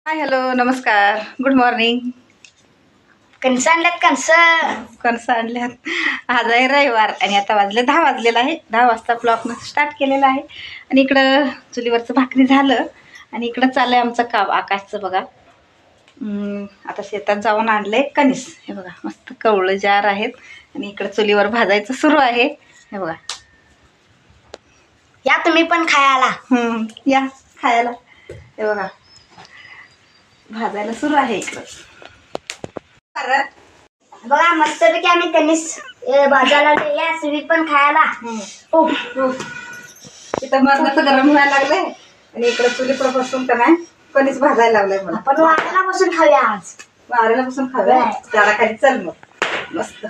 Hi hello नमस्कार good morning. कणसं आणल्यात कणसं आणल्यात. आज आहे रविवार आणि आता वाजले 10 वाजलेला आहे. 10 वाजता ब्लॉग स्टार्ट केलेला आहे आणि इकडं चुलीवरचं भाकरी झालं आणि इकडं चाललंय आमचं काम आकाशचं बघा. आता शेतात जाऊन आणलंय कणीस. हे बघा मस्त कवळं जार आहेत आणि इकडं चुलीवर भाजायचं सुरू आहे. हे बघा या तुम्ही पण खायला. या खायला. हे बघा भाजायला सुरू आहे इकडं. बघा मस्तपैकी आम्ही कणीस भाजायला या तुम्ही पण खायला. इथं मरणाचं गरम व्हायला लागलंय आणि इकडं चुलीकडं बसून का नाही कणीस भाजायला लागलाय मला. आपण वाऱ्याला बसून खाऊया आज. वाऱ्याला बसून खाऊया झाडाखाली. चल मग मस्त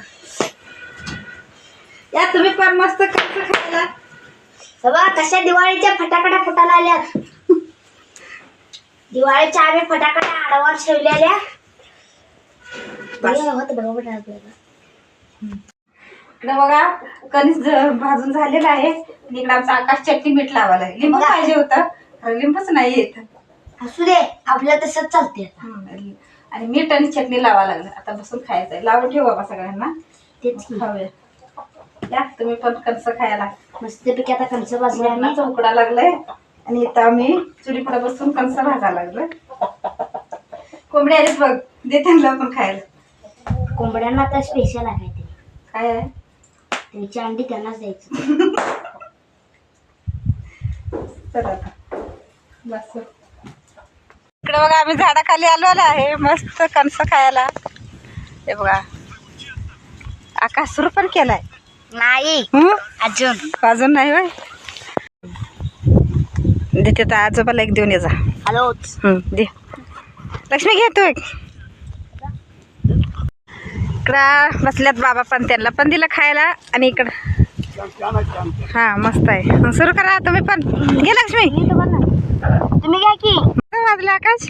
या तुम्ही पण मस्त कणसं खायला. बघा कशा दिवाळीच्या फटाकड्या फुटायला आल्यात. दिवाळीच्या आम्ही फटाकड्या आडवार ठेवलेल्या. इकडे बघा कणीस भाजून झालेला आहे आणि इकडे आमचा आकाश चटणी मीठ लावायला. लिंबू पाहिजे होतं खरं लिंबूच नाही येत. असू दे आपल्या तसंच चालते. आणि मीठ आणि चटणी लावा लागलं. आता बसून खायचंय. लावून ठेव बाबा सगळ्यांना. तेच खाऊया या तुम्ही पण कणसं खायला. मस्तपैकी आता कणसं भाजले आम्ही. उकडा लागलंय आणि इथं आम्ही चुलीकडे बसून कणसं भाजायला लागलं. कोंबडी आलीच बघ दे त्यांना पण खायला. कोंबड्यांना आता स्पेशल आहे ते. काय आहे त्यांची अंडी त्यांनाच द्यायची. तर आता बस इकडे बघा आम्ही झाडाखाली आलो आहे मस्त कणसं खायला. हे बघा आकाश सुरू पण केलाय. नाही अजून नाही होय. देते तर आजोबाला एक देऊन ये जा. हॅलो दे लक्ष्मी घे तू एक. इकडं बसल्यात बाबा पण त्यांना पण दिलं खायला आणि इकडं हा मस्त आहे. सुरू करा तुम्ही पण. घे लक्ष्मी तुम्ही घ्या की. वाजले आकाश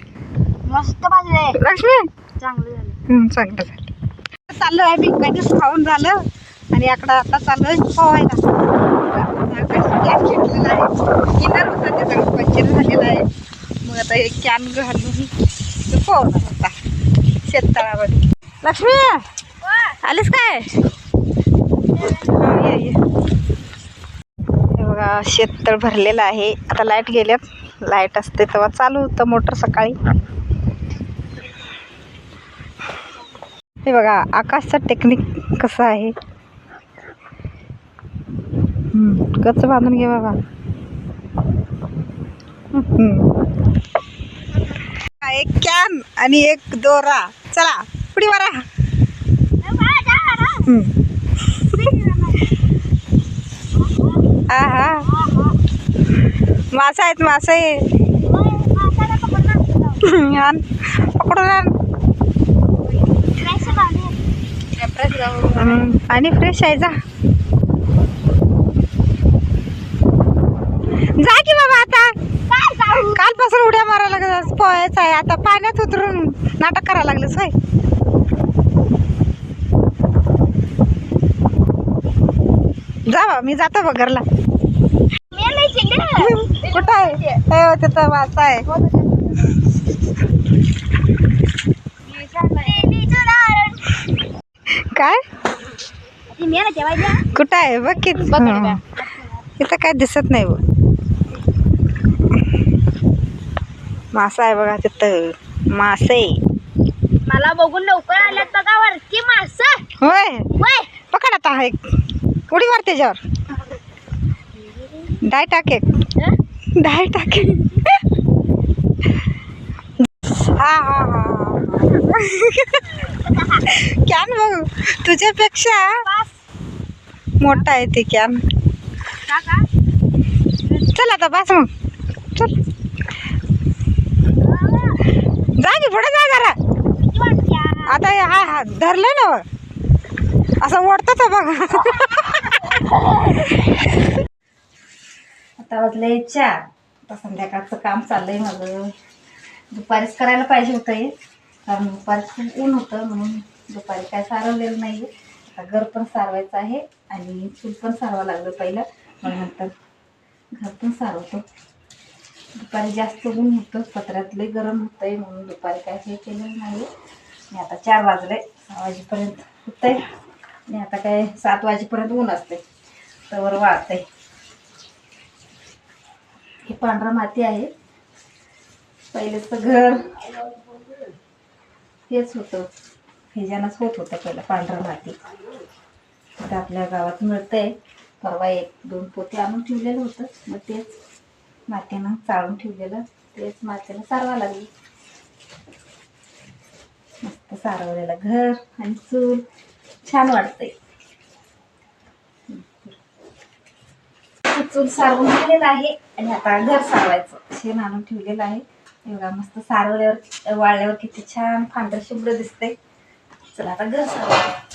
मस्त भाजले. लक्ष्मी चांगलं झालं. चांगलं झालं. चाललो आहे मी कधीच खाऊन झालं आणि आकडं आता चालू आहे पोहायला. गॅस घेतलेला आहे किनार होता त्याचा पंचर झालेला आहे. मग आता एक कॅन घालून पोहणार होता शेततळामध्ये. लक्ष्मी आलीस काय. हे बघा शेततळ भरलेलं आहे. आता लाईट गेल्यात. लाईट असते तेव्हा चालू होतं मोटर सकाळी. हे बघा आकाशचं टेक्निक कसं आहे. गच्च बांधून घे बाबा. एक कॅन आणि एक दोरा. चला पुढे मारा. हा मासा आहेत मासे. पकडून आणि फ्रेश आहे. जा जा की बाबा. आता कालपासून उड्या मारायला लागत पोहायचं आहे. आता पाण्यात उतरून नाटक करायला लागलं सोय. जा बा मी जातो बघ घरला. कुठं आहे तिथं वाचा आहे. काय कुठं आहे बघ की. इथं काय दिसत नाही बघ. मासा आहे बघा तिथं. मासे मला बघून लवकर आल्यात बघा वरती मासा. होय पकड आता. एक उडी मार त्याच्यावर. डाय टाके डाय टाके. हा हा हा कॅन बघ तुझ्यापेक्षा मोठा आहे ते कॅन. चल आता बस मग. चल जा की पुढे जा जरा. आता हा हा धरलं ना असं ओढतं तर बघ. आता वाजले 4. आता संध्याकाळचं काम चाललंय माझं. दुपारीच करायला पाहिजे होतं हे कारण दुपारी खूप ऊन होतं म्हणून दुपारी काय सारवलेलं नाही. आता घर पण सारवायचं आहे आणि चूल पण सारवावं लागलं पहिलं मग नंतर घर पण सारवतो. दुपारी जास्त ऊन होतं, पत्र्यात लई गरम होतंय म्हणून दुपारी काय हे केलं नाही. आणि आता 4 वाजले, 6 वाजेपर्यंत होतंय आणि आता काय 7 वाजेपर्यंत ऊन असते, तवर वाळतंय. ही पांढरा माती आहे. पहिलेच घर हेच होतं, ह्याच्यानंच होत होतं पहिलं पांढरा माती. आता आपल्या गावात मिळतंय. परवा 1-2 पोते आणून ठेवलेलं होतं, मग तेच मातीनं चाळून ठेवलेलं, तेच मातीला सारवा लागली. मस्त सारवलेलं घर आणि चूल छान वाटतंय. चूल सारवून ठेवलेलं आहे आणि आता घर सारवायचं. शेण आणून ठेवलेलं आहे. एवढा मस्त सारवल्यावर वाळल्यावर किती छान पांढरं शुभ्र दिसतंय. चला आता घर सारवायचं.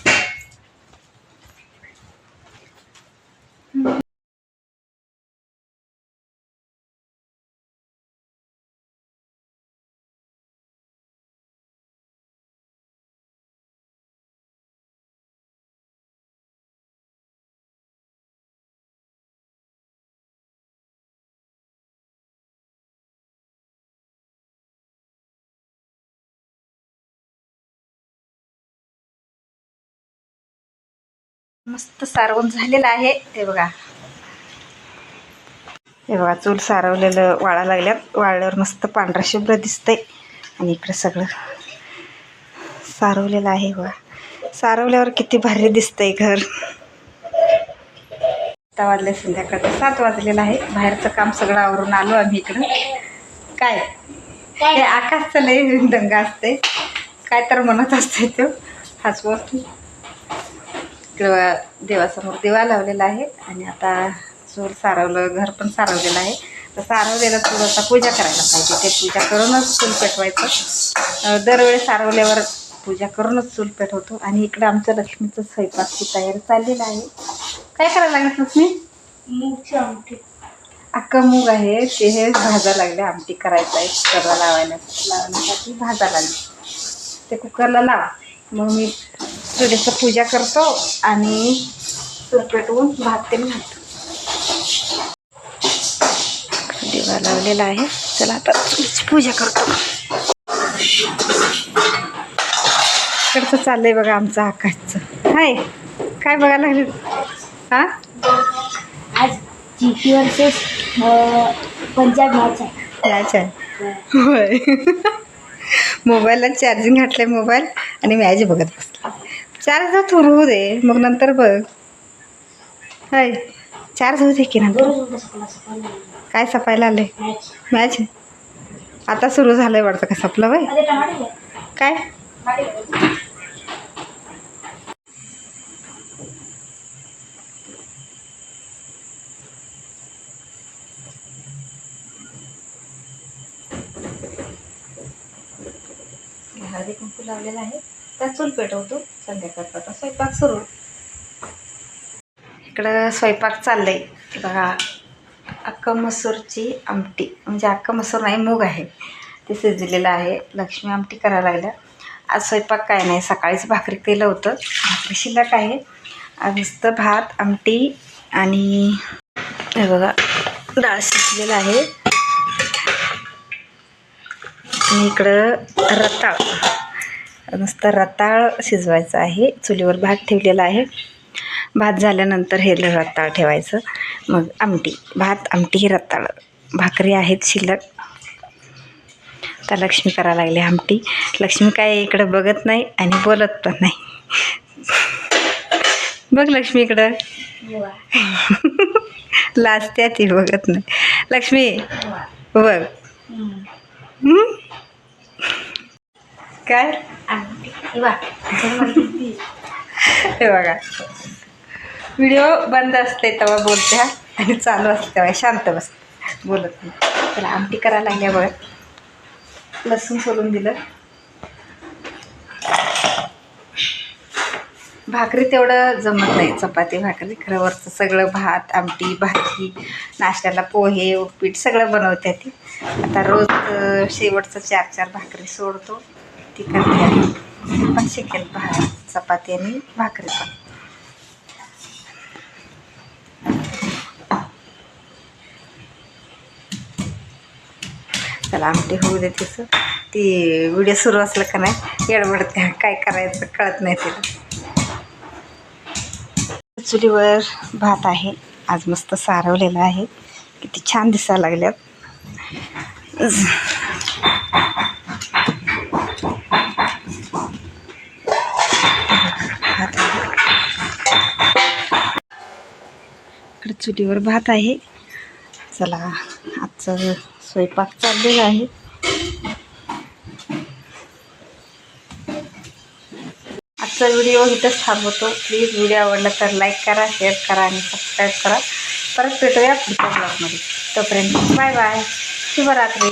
मस्त सारवून झालेलं आहे. ते बघा, हे बघा चूल सारवलेलं वाळा लागल्यात. वाळल्यावर मस्त पांढरा शुभ्र दिसतंय. आणि इकडे सगळं सारवलेलं आहे बघा. सारवल्यावर किती भारी दिसतंय घर. आता वाजले संध्याकाळचं 7 वाजलेलं आहे. बाहेरचं काम सगळं आवरून आलो आम्ही इकडं. काय हे आकाशचं लय दंगा असते, काय तर म्हणत असते तो हसवत. इकडं देवासमोर दिवा लावलेला आहे आणि आता चूल सारवलं, घर पण सारवलेलं आहे. तर सारवलेलं चूल आता पूजा करायला पाहिजे. ते पूजा करूनच चूल पेटवायचं. दरवेळी सारवल्यावर पूजा करूनच चूल पेटवतो. आणि इकडं आमच्या लक्ष्मीचं स्वयंपाकची तयारी चाललेली आहे. काय करायला लागत लक्ष्मी? मूगची आमटी. अख्खं मूग आहे ते हे भाजा लागले. आमटी करायचं आहे, कुकरला लावण्यासाठी भाजा लागली. ते कुकरला लावा, मग मी थोडीसं पूजा करतो आणि चूल पेटवून भात ते घालतो. दिवा लावलेला आहे. चला आता चुलीची पूजा करतो. इकडचं चाललंय बघा आमचं आकाशचं. हाय काय बघायला लागले? हा, आज GT वर्सेस पंजाब मॅच आहे. मॅच आहे होय. मोबाईलला चार्जिंग घातलंय मोबाईल आणि मॅच बघत बसला. चार्ज थोडं होऊ दे, मग नंतर बघ. हाय चार्ज होऊ दे की नंतर. काय सपायला आले? मॅच आता सुरू झालंय वाटतं. का सपलं बाई? काय हळदी कुंकू लावलेला आहे. त्या चूल पेटवतो. संध्याकाळचा आता स्वयंपाक सुरू. इकडं स्वयंपाक चाललंय बघा. अख्खा मसूरची आमटी, म्हणजे अख्खा मसूर नाही, मूग आहे ते शिजलेलं आहे. लक्ष्मी आमटी करायला लागल्या. आज स्वयंपाक काय नाही, सकाळीच भाकरी केलं होतं, भाकरी शिल्लक आहे. आज नुसतं भात आमटी आणि हे बघा डाळ शिजलेलं आहे. आणि इकडं रताळ, नुसतं रताळ शिजवायचं आहे. चुलीवर भात ठेवलेला आहे. भात झाल्यानंतर हे रताळ ठेवायचं, मग आमटी, भात आमटी रताळ. भाकरी आहेत शिल्लक. तर लक्ष्मी करायला लागली आमटी. लक्ष्मी काय इकडं बघत नाही आणि बोलत पण नाही. बघ लक्ष्मी इकडं लाजत्या ती, बघत नाही. लक्ष्मी बघ. काय हे बघा, व्हिडिओ बंद असते तेव्हा बोलत्या आणि चालू असते तेव्हा शांत बसते, बोलत नाही. त्याला आमटी करायला लागल्या बघा. लसूण सोलून दिलं. भाकरी तेवढं जमत नाही, चपाती भाकरी. खरं वरचं सगळं भात आमटी भाजी, नाश्त्याला पोहे उपीट सगळं बनवते ती. आता रोज शेवटचं 4-4 भाकरी सोडतो, ती करते आहे. पण शिकेल चपाती आणि भाकरी पण. चला आमटी होऊ दे तिचं. ती व्हिडिओ सुरू असलं का नाही येडबडते, काय करायचं कळत नाही तिला. चुलीवर भात आहे आज, मस्त सारवलेला आहे, किती छान दिसायला लागल्यात. इकडे चुलीवर भात आहे. चला आजचं स्वयंपाक चाललेला आहे. आजचा व्हिडिओ इथंच थांबवतो. प्लीज व्हिडिओ आवडला तर लाईक करा, शेअर करा आणि सबस्क्राईब करा. परत भेटूया पुढच्या ब्लॉगमध्ये. तोपर्यंत बाय बाय, शुभरात्री.